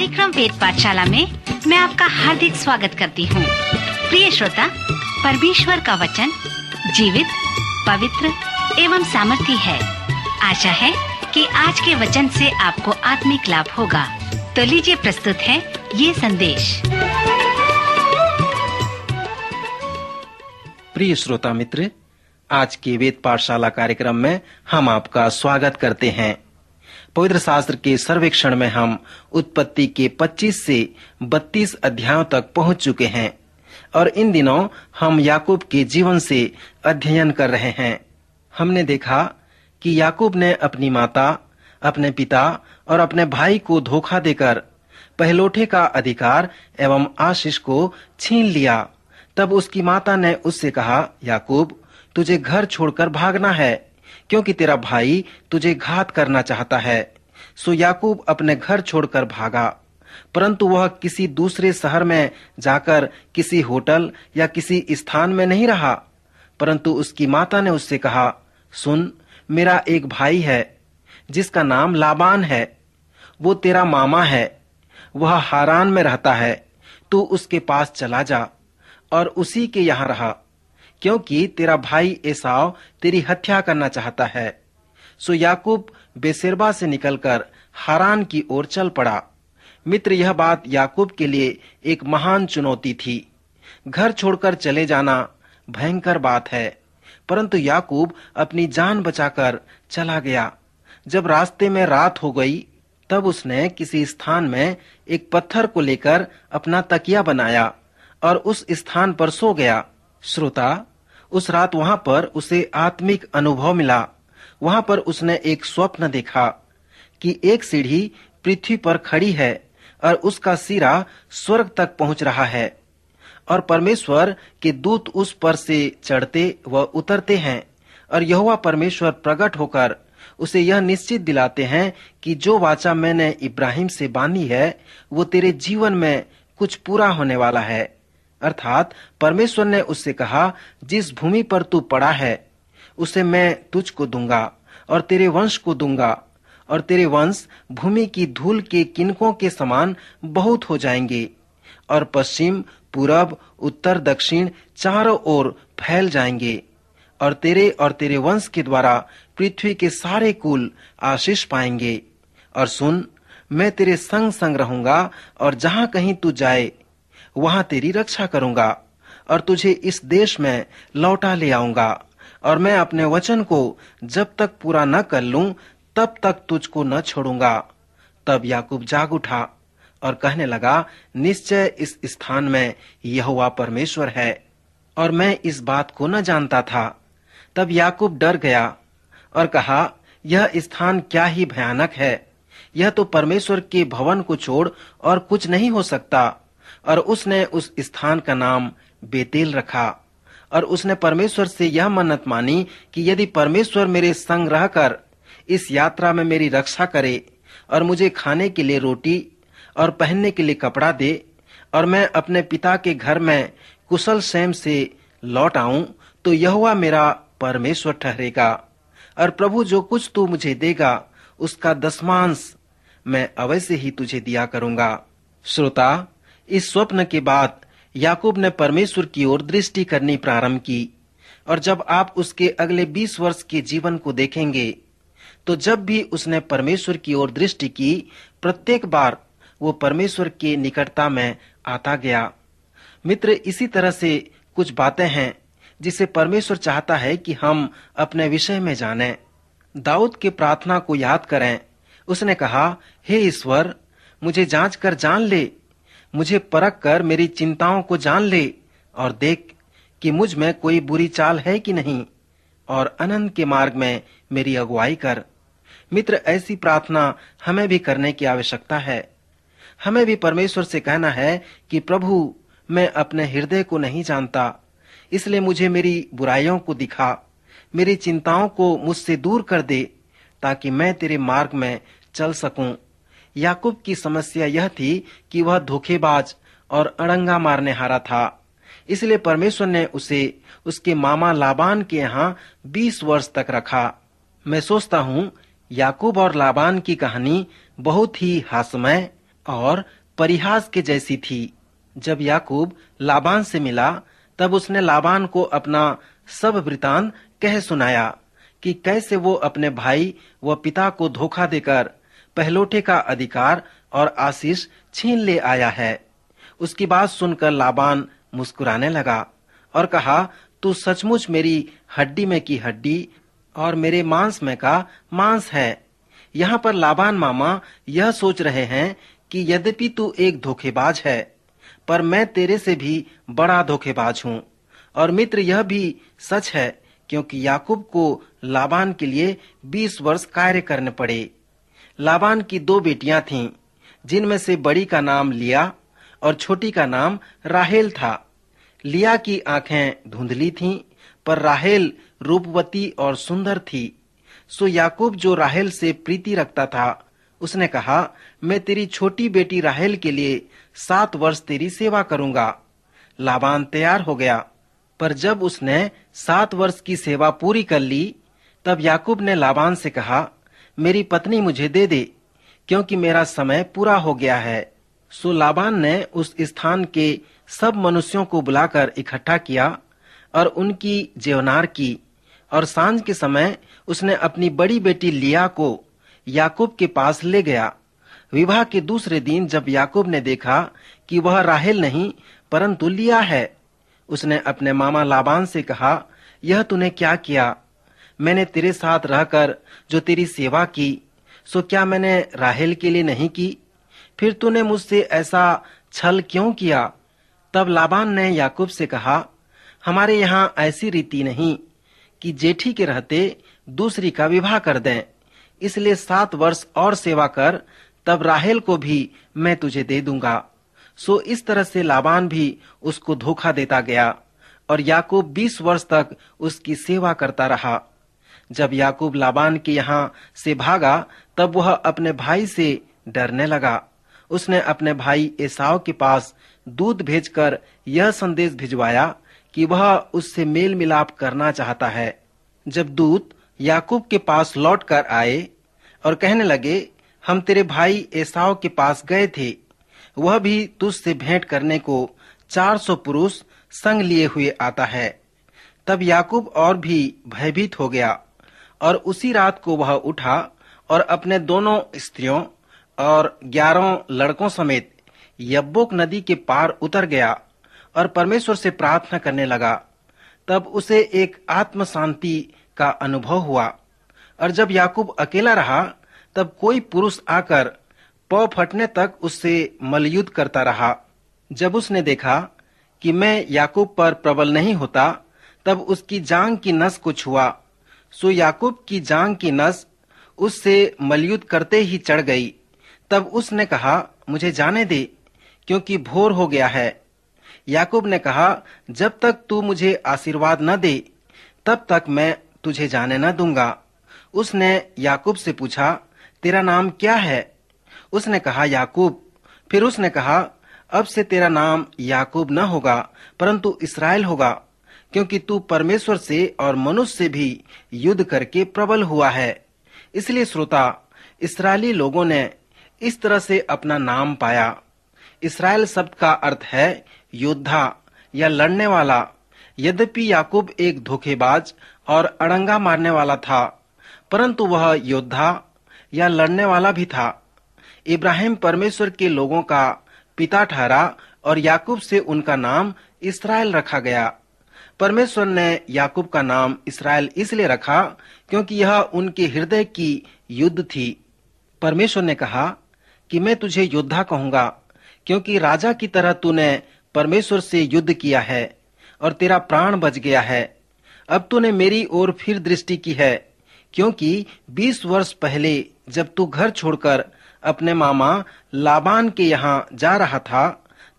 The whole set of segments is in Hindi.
कार्यक्रम वेद पाठशाला में मैं आपका हार्दिक स्वागत करती हूँ। प्रिय श्रोता, परमेश्वर का वचन जीवित, पवित्र एवं सामर्थी है। आशा है कि आज के वचन से आपको आत्मिक लाभ होगा। तो लीजिए प्रस्तुत है ये संदेश। प्रिय श्रोता मित्र, आज के वेद पाठशाला कार्यक्रम में हम आपका स्वागत करते हैं। पवित्र शास्त्र के सर्वेक्षण में हम उत्पत्ति के 25 से 32 अध्यायों तक पहुंच चुके हैं और इन दिनों हम याकूब के जीवन से अध्ययन कर रहे हैं। हमने देखा कि याकूब ने अपनी माता, अपने पिता और अपने भाई को धोखा देकर पहलौठे का अधिकार एवं आशीष को छीन लिया। तब उसकी माता ने उससे कहा, याकूब, तुझे घर छोड़कर भागना है, क्योंकि तेरा भाई तुझे घात करना चाहता है। सो याकूब अपने घर छोड़कर भागा, परंतु वह किसी दूसरे शहर में जाकर किसी होटल या किसी स्थान में नहीं रहा, परंतु उसकी माता ने उससे कहा, सुन, मेरा एक भाई है जिसका नाम लाबान है, वो तेरा मामा है, वह हारान में रहता है, तू उसके पास चला जा और उसी के यहाँ रहा, क्योंकि तेरा भाई एसाव तेरी हत्या करना चाहता है। सो याकूब बेसेरबा से निकलकर हारान की ओर चल पड़ा। मित्र, यह बात याकूब के लिए एक महान चुनौती थी। घर छोड़कर चले जाना भयंकर बात है, परंतु याकूब अपनी जान बचाकर चला गया। जब रास्ते में रात हो गई, तब उसने किसी स्थान में एक पत्थर को लेकर अपना तकिया बनाया और उस स्थान पर सो गया। श्रोता, उस रात वहां पर उसे आत्मिक अनुभव मिला। वहां पर उसने एक स्वप्न देखा कि एक सीढ़ी पृथ्वी पर खड़ी है और उसका सिरा स्वर्ग तक पहुंच रहा है और परमेश्वर के दूत उस पर से चढ़ते व उतरते हैं और यहोवा परमेश्वर प्रकट होकर उसे यह निश्चित दिलाते हैं कि जो वाचा मैंने इब्राहिम से बांधी है वो तेरे जीवन में कुछ पूरा होने वाला है। अर्थात परमेश्वर ने उससे कहा, जिस भूमि पर तू पड़ा है उसे मैं तुझको दूंगा और तेरे वंश को दूंगा और तेरे वंश भूमि की धूल के किनकों के समान बहुत हो जाएंगे और पश्चिम, पूरब, उत्तर, दक्षिण चारों ओर फैल जाएंगे और तेरे वंश के द्वारा पृथ्वी के सारे कुल आशीष पाएंगे। और सुन, मैं तेरे संग संग रहूंगा और जहां कहीं तू जाए वहां तेरी रक्षा करूंगा और तुझे इस देश में लौटा ले आऊंगा और मैं अपने वचन को जब तक पूरा न कर लूं तब तक तुझको न छोड़ूंगा। तब याकूब जाग उठा और कहने लगा, निश्चय इस स्थान में यहोवा परमेश्वर है और मैं इस बात को न जानता था। तब याकूब डर गया और कहा, यह स्थान क्या ही भयानक है, यह तो परमेश्वर के भवन को छोड़ और कुछ नहीं हो सकता। और उसने उस स्थान का नाम बेतेल रखा और उसने परमेश्वर से यह मन्नत मानी कि यदि परमेश्वर मेरे संग रहकर इस यात्रा में मेरी रक्षा करे और मुझे खाने के लिए रोटी और पहनने के लिए कपड़ा दे और मैं अपने पिता के घर में कुशल क्षेम से लौट आऊं, तो यहोवा मेरा परमेश्वर ठहरेगा और प्रभु जो कुछ तू मुझे देगा उसका दसमांश मैं अवश्य ही तुझे दिया करूंगा। श्रोता, इस स्वप्न के बाद याकूब ने परमेश्वर की ओर दृष्टि करनी प्रारंभ की और जब आप उसके अगले 20 वर्ष के जीवन को देखेंगे तो जब भी उसने परमेश्वर की ओर दृष्टि की, प्रत्येक बार वो परमेश्वर के निकटता में आता गया। मित्र, इसी तरह से कुछ बातें हैं जिसे परमेश्वर चाहता है कि हम अपने विषय में जानें। दाऊद के प्रार्थना को याद करें। उसने कहा, हे ईश्वर, मुझे जांच कर जान ले, मुझे परख कर मेरी चिंताओं को जान ले और देख कि मुझ में कोई बुरी चाल है कि नहीं, और अनंत के मार्ग में मेरी अगुवाई कर। मित्र, ऐसी प्रार्थना हमें भी करने की आवश्यकता है। हमें भी परमेश्वर से कहना है कि प्रभु, मैं अपने हृदय को नहीं जानता, इसलिए मुझे मेरी बुराइयों को दिखा, मेरी चिंताओं को मुझसे दूर कर दे, ताकि मैं तेरे मार्ग में चल सकूं। याकूब की समस्या यह थी कि वह धोखेबाज और अड़ंगा मारने हारा था, इसलिए परमेश्वर ने उसे उसके मामा लाबान के यहाँ 20 वर्ष तक रखा। मैं सोचता हूँ याकूब और लाबान की कहानी बहुत ही हास्यमय और परिहास के जैसी थी। जब याकूब लाबान से मिला तब उसने लाबान को अपना सब वृतांत कह सुनाया कि कैसे वो अपने भाई व पिता को धोखा देकर पहलोठे का अधिकार और आशीष छीन ले आया है। उसकी बात सुनकर लाबान मुस्कुराने लगा और कहा, तू सचमुच मेरी हड्डी में की हड्डी और मेरे मांस में का मांस है। यहाँ पर लाबान मामा यह सोच रहे हैं कि यद्यपि तू एक धोखेबाज है, पर मैं तेरे से भी बड़ा धोखेबाज हूँ। और मित्र, यह भी सच है, क्योंकि याकूब को लाबान के लिए 20 वर्ष कार्य करने पड़े। लाबान की 2 बेटियां थीं, जिनमें से बड़ी का नाम लिया और छोटी का नाम राहेल था। लिया की आंखें धुंधली थीं, पर राहेल रूपवती और सुंदर थी। सो याकूब, जो राहेल से प्रीति रखता था, उसने कहा, मैं तेरी छोटी बेटी राहेल के लिए 7 वर्ष तेरी सेवा करूंगा। लाबान तैयार हो गया, पर जब उसने 7 वर्ष की सेवा पूरी कर ली, तब याकूब ने लाबान से कहा, मेरी पत्नी मुझे दे दे, क्योंकि मेरा समय पूरा हो गया है। सो लाबान ने उस स्थान के सब मनुष्यों को बुलाकर इकट्ठा किया और उनकी जेवनार की। और सांझ के समय उसने अपनी बड़ी बेटी लिया को याकूब के पास ले गया। विवाह के दूसरे दिन जब याकूब ने देखा कि वह राहेल नहीं परंतु लिया है, उसने अपने मामा लाबान से कहा, यह तूने क्या किया? मैंने तेरे साथ रहकर जो तेरी सेवा की, सो क्या मैंने राहेल के लिए नहीं की? फिर तूने मुझसे ऐसा छल क्यों किया? तब लाबान ने याकूब से कहा, हमारे यहाँ ऐसी रीति नहीं कि जेठी के रहते दूसरी का विवाह कर दें, इसलिए 7 वर्ष और सेवा कर, तब राहेल को भी मैं तुझे दे दूंगा। सो इस तरह से लाबान भी उसको धोखा देता गया और याकूब 20 वर्ष तक उसकी सेवा करता रहा। जब याकूब लाबान के यहाँ से भागा, तब वह अपने भाई से डरने लगा। उसने अपने भाई एसाव के पास दूत भेजकर यह संदेश भिजवाया कि वह उससे मेल मिलाप करना चाहता है। जब दूत याकूब के पास लौट कर आए और कहने लगे, हम तेरे भाई एसाव के पास गए थे, वह भी तुझसे भेंट करने को 400 पुरुष संग लिए हुए आता है। तब याकूब और भी भयभीत हो गया और उसी रात को वह उठा और अपने दोनों स्त्रियों और 11 लड़कों समेत यब्बोक नदी के पार उतर गया और परमेश्वर से प्रार्थना करने लगा। तब उसे एक आत्म शांति का अनुभव हुआ। और जब याकूब अकेला रहा, तब कोई पुरुष आकर पौ फटने तक उससे मल्लयुद्ध करता रहा। जब उसने देखा कि मैं याकूब पर प्रबल नहीं होता, तब उसकी जांग की नस को छुआ। सो याकूब की जांग की नस उससे मल्लयुद्ध करते ही चढ़ गई। तब उसने कहा, मुझे जाने दे, क्योंकि भोर हो गया है। याकूब ने कहा, जब तक तू मुझे आशीर्वाद न दे, तब तक मैं तुझे जाने न दूंगा। उसने याकूब से पूछा, तेरा नाम क्या है? उसने कहा, याकूब। फिर उसने कहा, अब से तेरा नाम याकूब न होगा, परंतु इस्राएल होगा, क्योंकि तू परमेश्वर से और मनुष्य से भी युद्ध करके प्रबल हुआ है। इसलिए श्रोता, इस्राएली लोगों ने इस तरह से अपना नाम पाया। इस्राएल शब्द का अर्थ है योद्धा या लड़ने वाला। यद्यपि याकूब एक धोखेबाज और अड़ंगा मारने वाला था, परंतु वह योद्धा या लड़ने वाला भी था। इब्राहिम परमेश्वर के लोगों का पिता ठहरा और याकूब से उनका नाम इस्राएल रखा गया। परमेश्वर ने याकूब का नाम इस्राएल इसलिए रखा क्योंकि यह उनके हृदय की युद्ध थी। परमेश्वर ने कहा कि मैं तुझे योद्धा कहूंगा, क्योंकि राजा की तरह तूने परमेश्वर से युद्ध किया है और तेरा प्राण बच गया है। अब तूने मेरी ओर फिर दृष्टि की है, क्योंकि 20 वर्ष पहले जब तू घर छोड़कर अपने मामा लाबान के यहाँ जा रहा था,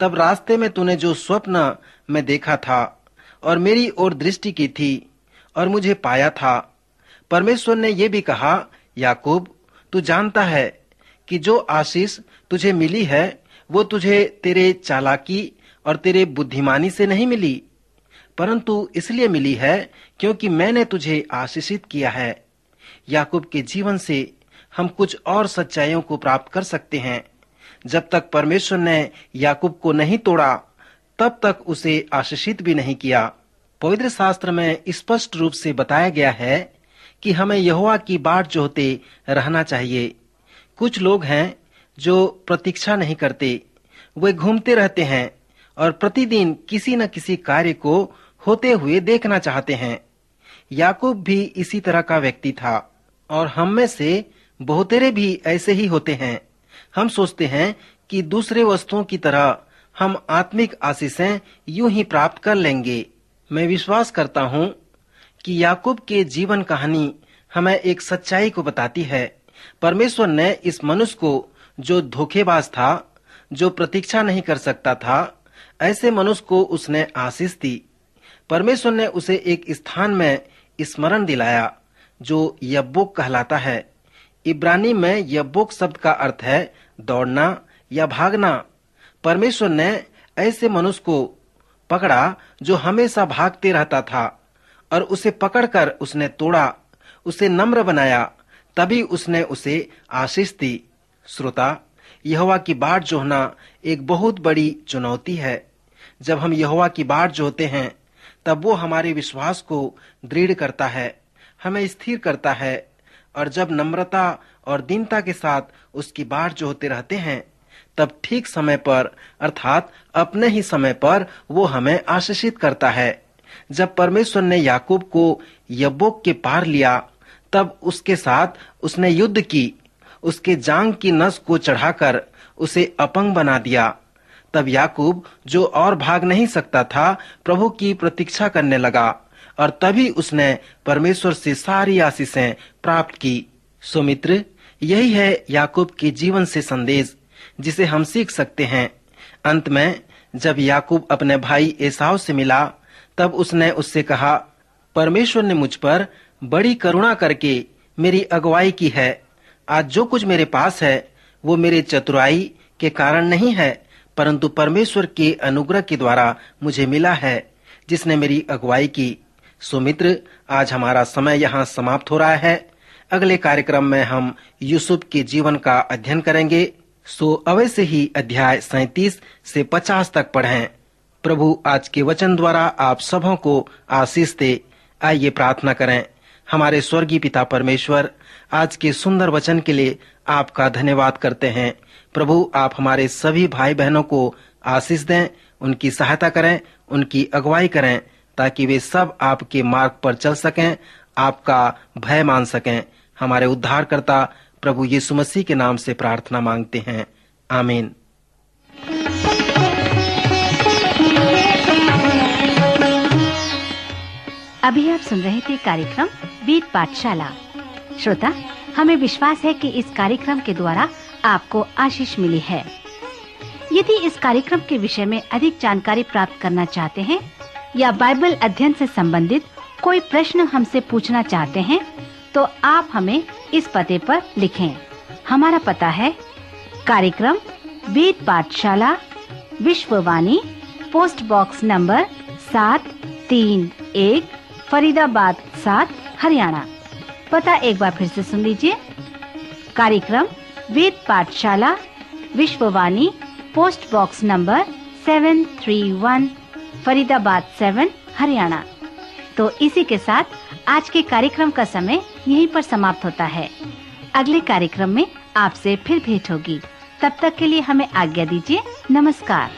तब रास्ते में तूने जो स्वप्न में देखा था और मेरी ओर दृष्टि की थी और मुझे पाया था। परमेश्वर ने यह भी कहा, याकूब, तू जानता है कि जो आशीष तुझे मिली है वो तुझे तेरे चालाकी और तेरे बुद्धिमानी से नहीं मिली, परंतु इसलिए मिली है क्योंकि मैंने तुझे आशीषित किया है। याकूब के जीवन से हम कुछ और सच्चाइयों को प्राप्त कर सकते हैं। जब तक परमेश्वर ने याकूब को नहीं तोड़ा तब तक उसे आशीषित भी नहीं किया। पवित्र शास्त्र में स्पष्ट रूप से बताया गया है कि हमें यहोवा की बाट जोहते रहना चाहिए। कुछ लोग हैं जो प्रतीक्षा नहीं करते, वे घूमते रहते हैं और प्रतिदिन किसी न किसी कार्य को होते हुए देखना चाहते हैं। याकूब भी इसी तरह का व्यक्ति था और हम में से बहुतेरे भी ऐसे ही होते हैं। हम सोचते हैं कि दूसरे वस्तुओं की तरह हम आत्मिक आशीषें यूं ही प्राप्त कर लेंगे। मैं विश्वास करता हूं कि याकूब के जीवन कहानी हमें एक सच्चाई को बताती है। परमेश्वर ने इस मनुष्य को, जो धोखेबाज था, जो प्रतीक्षा नहीं कर सकता था, ऐसे मनुष्य को उसने आशीष दी। परमेश्वर ने उसे एक स्थान में स्मरण दिलाया जो यब्बोक कहलाता है। इब्रानी में यब्बोक शब्द का अर्थ है दौड़ना या भागना। परमेश्वर ने ऐसे मनुष्य को पकड़ा जो हमेशा भागते रहता था और उसे पकड़कर उसने तोड़ा, उसे नम्र बनाया, तभी उसने उसे आशीष दी। श्रोता, यहोवा की बाट जोहना एक बहुत बड़ी चुनौती है। जब हम यहोवा की बाट जोहते हैं तब वो हमारे विश्वास को दृढ़ करता है, हमें स्थिर करता है, और जब नम्रता और दीनता के साथ उसकी बाट जोहते रहते हैं तब ठीक समय पर अर्थात अपने ही समय पर वो हमें आशीषित करता है। जब परमेश्वर ने याकूब को यब्बोक के पार लिया तब उसके साथ उसने युद्ध की, उसके जांग की नस को चढ़ाकर उसे अपंग बना दिया। तब याकूब, जो और भाग नहीं सकता था, प्रभु की प्रतीक्षा करने लगा और तभी उसने परमेश्वर से सारी आशीषें प्राप्त की। सो मित्र, यही है याकूब के जीवन से संदेश जिसे हम सीख सकते हैं। अंत में जब याकूब अपने भाई एसाव से मिला तब उसने उससे कहा, परमेश्वर ने मुझ पर बड़ी करुणा करके मेरी अगुवाई की है। आज जो कुछ मेरे पास है वो मेरे चतुराई के कारण नहीं है, परंतु परमेश्वर के अनुग्रह के द्वारा मुझे मिला है, जिसने मेरी अगुवाई की। सो मित्र, आज हमारा समय यहाँ समाप्त हो रहा है। अगले कार्यक्रम में हम यूसुफ के जीवन का अध्ययन करेंगे। सो अवश्य ही अध्याय 37 से 50 तक पढ़ें। प्रभु आज के वचन द्वारा आप सबों को आशीष दे। आइए प्रार्थना करें। हमारे स्वर्गीय पिता परमेश्वर, आज के सुंदर वचन के लिए आपका धन्यवाद करते हैं। प्रभु, आप हमारे सभी भाई बहनों को आशीष दें, उनकी सहायता करें, उनकी अगुवाई करें, ताकि वे सब आपके मार्ग पर चल सकें, आपका भय मान सकें। हमारे उद्धारकर्ता प्रभु यीशु मसीह के नाम से प्रार्थना मांगते हैं, आमीन। अभी आप सुन रहे थे कार्यक्रम वेद पाठशाला। श्रोता, हमें विश्वास है कि इस कार्यक्रम के द्वारा आपको आशीष मिली है। यदि इस कार्यक्रम के विषय में अधिक जानकारी प्राप्त करना चाहते हैं या बाइबल अध्ययन से संबंधित कोई प्रश्न हमसे पूछना चाहते हैं, तो आप हमें इस पते पर लिखें। हमारा पता है कार्यक्रम Ved Pathshala, Vishwavani, post box number 731, Faridabad 7, Haryana. पता एक बार फिर से सुन लीजिए। कार्यक्रम Ved Pathshala, Vishwavani, post box number 731, Faridabad 7, Haryana. तो इसी के साथ आज के कार्यक्रम का समय यहीं पर समाप्त होता है। अगले कार्यक्रम में आपसे फिर भेंट होगी। तब तक के लिए हमें आज्ञा दीजिए। नमस्कार।